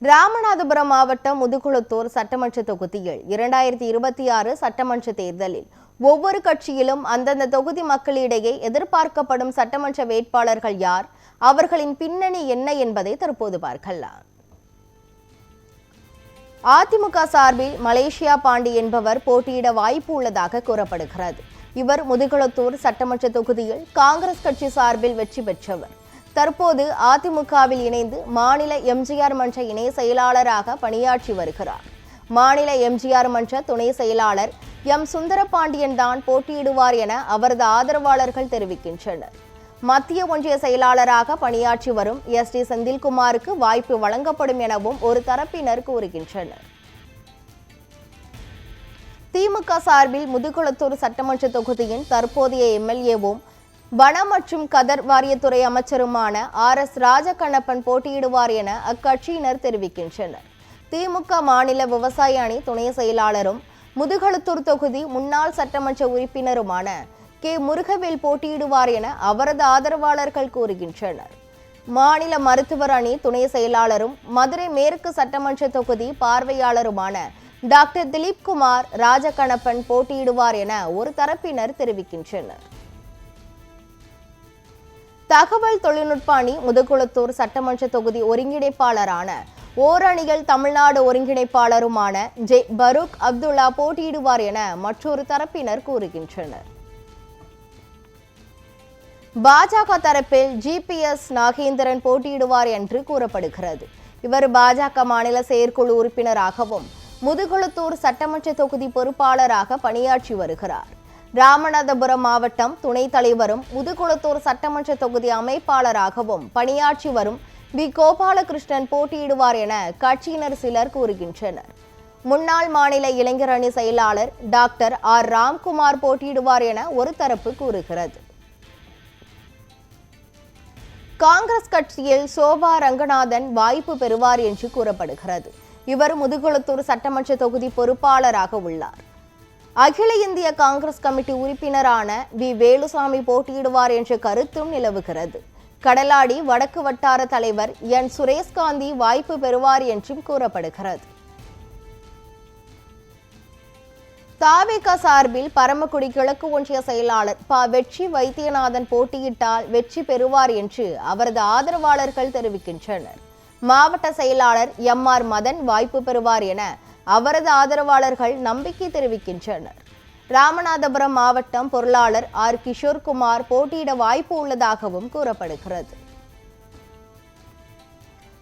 ராமநாதபுரம் மாவட்டம் முதுகுளத்தூர் சட்டமன்ற தொகுதியில் 2026 சட்டமன்ற தேர்தலில் ஒவ்வொரு கட்சியிலும் அந்தந்த தொகுதி மக்களிடையே எதிர்பார்க்கப்படும் சட்டமன்ற வேட்பாளர்கள் யார், அவர்களின் பின்னணி என்ன என்பதை தற்போது பார்க்கலாம். அதிமுக சார்பில் மலேசியா பாண்டி என்பவர் போட்டியிட வாய்ப்பு உள்ளதாக கூறப்படுகிறது. இவர் முதுகுளத்தூர் சட்டமன்ற தொகுதியில் காங்கிரஸ் கட்சி சார்பில் வெற்றி பெற்றவர். தற்போது அதிமுகவில் இணைந்து மாநில எம்ஜிஆர் மன்ற இணை செயலாளராக பணியாற்றி வருகிறார். மாநில எம்ஜிஆர் மன்ற துணை செயலாளர் எம் சுந்தரபாண்டியன் தான் போட்டியிடுவார் என அவரது ஆதரவாளர்கள் தெரிவிக்கின்றனர். மத்திய ஒன்றிய செயலாளராக பணியாற்றி வரும் SD செந்தில்குமாருக்கு வாய்ப்பு வழங்கப்படும் எனவும் ஒரு தரப்பினர் கூறுகின்றனர். திமுக சார்பில் முதுகுளத்தூர் சட்டமன்ற தொகுதியின் தற்போதைய எம்எல்ஏவும் வன மற்றும் கதர் வாரியத்துறை அமைச்சருமான RS ராஜகண்ணப்பன் போட்டியிடுவார் என அக்கட்சியினர் தெரிவிக்கின்றனர். திமுக மாநில விவசாய அணி துணை செயலாளரும் முதுகுளத்தூர் தொகுதி முன்னாள் சட்டமன்ற உறுப்பினருமான K முருகவேல் போட்டியிடுவார் என அவரது ஆதரவாளர்கள் கூறுகின்றனர். மாநில மருத்துவர் அணி துணை செயலாளரும் மதுரை மேற்கு சட்டமன்ற தொகுதி பார்வையாளருமான டாக்டர் திலீப்குமார் ராஜகண்ணப்பன் போட்டியிடுவார் என ஒரு தரப்பினர் தெரிவிக்கின்றனர். தகவல் தொழில்நுட்ப அணி முதுகுளத்தூர் சட்டமன்ற தொகுதி ஒருங்கிணைப்பாளரான ஓரணிகள் தமிழ்நாடு ஒருங்கிணைப்பாளருமான J பரூக் அப்துல்லா போட்டியிடுவார் என மற்றொரு தரப்பினர் கூறுகின்றனர். பாஜக தரப்பில் GPS நாகேந்திரன் போட்டியிடுவார் என்று கூறப்படுகிறது. இவர் பாஜக மாநில செயற்குழு உறுப்பினராகவும் முதுகுளத்தூர் சட்டமன்ற தொகுதி பொறுப்பாளராக பணியாற்றி வருகிறார். ராமநாதபுரம் மாவட்டம் துணைத் தலைவரும் முதுகுளத்தூர் சட்டமன்ற தொகுதி அமைப்பாளராகவும் பணியாற்றி வரும் V கோபாலகிருஷ்ணன் போட்டியிடுவார் என கட்சியினர் சிலர் கூறுகின்றனர். முன்னாள் மாநில இளைஞர் அணி செயலாளர் டாக்டர் R ராம்குமார் போட்டியிடுவார் என ஒரு தரப்பு கூறுகிறது. காங்கிரஸ் கட்சியில் சோபா ரங்கநாதன் வாய்ப்பு பெறுவார் என்று கூறப்படுகிறது. இவர் முதுகுளத்தூர் சட்டமன்ற தொகுதி பொறுப்பாளராக உள்ளார். அகில இந்திய காங்கிரஸ் கமிட்டி உறுப்பினரான V வேலுசாமி போட்டியிடுவார் என்ற கருத்தும் நிலவுகிறது. கடலாடி வடக்கு வட்டார தலைவர் N சுரேஷ்காந்தி வாய்ப்பு பெறுவார் என்றும் கூறப்படுகிறது. தாவேகா சார்பில் பரமக்குடி கிழக்கு ஒன்றிய செயலாளர் வெற்றி வைத்தியநாதன் போட்டியிட்டால் வெற்றி பெறுவார் என்று அவரது ஆதரவாளர்கள் தெரிவிக்கின்றனர். மாவட்ட செயலாளர் MR மதன் வாய்ப்பு பெறுவார் என அவரது ஆதரவாளர்கள் நம்பிக்கை தெரிவிக்கின்றனர். ராமநாதபுரம் மாவட்டம் பொருளாளர் R கிஷோர்குமார் போட்டியிட வாய்ப்பு உள்ளதாகவும் கூறப்படுகிறது.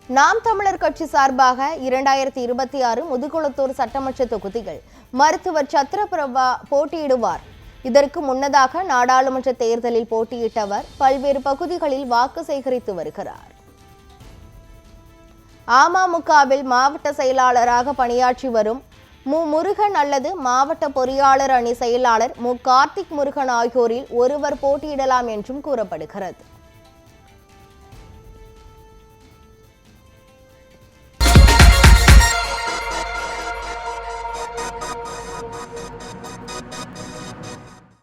நாம் தமிழர் கட்சி சார்பாக 2026 முதுகுளத்தூர் சட்டமன்ற தொகுதிகள் மருத்துவர் சத்ரபிரபா போட்டியிடுவார். இதற்கு முன்னதாக நாடாளுமன்ற தேர்தலில் போட்டியிட்டவர் பல்வேறு பகுதிகளில் வாக்கு சேகரித்து வருகிறார். அமமுகவில் மாவட்ட செயலாளராக பணியாற்றி வரும் முருகன் அல்லது மாவட்ட பொறியாளர் அணி செயலாளர் கார்த்திக் முருகன் ஆகியோரில் ஒருவர் போட்டியிடலாம் என்றும் கூறப்படுகிறது.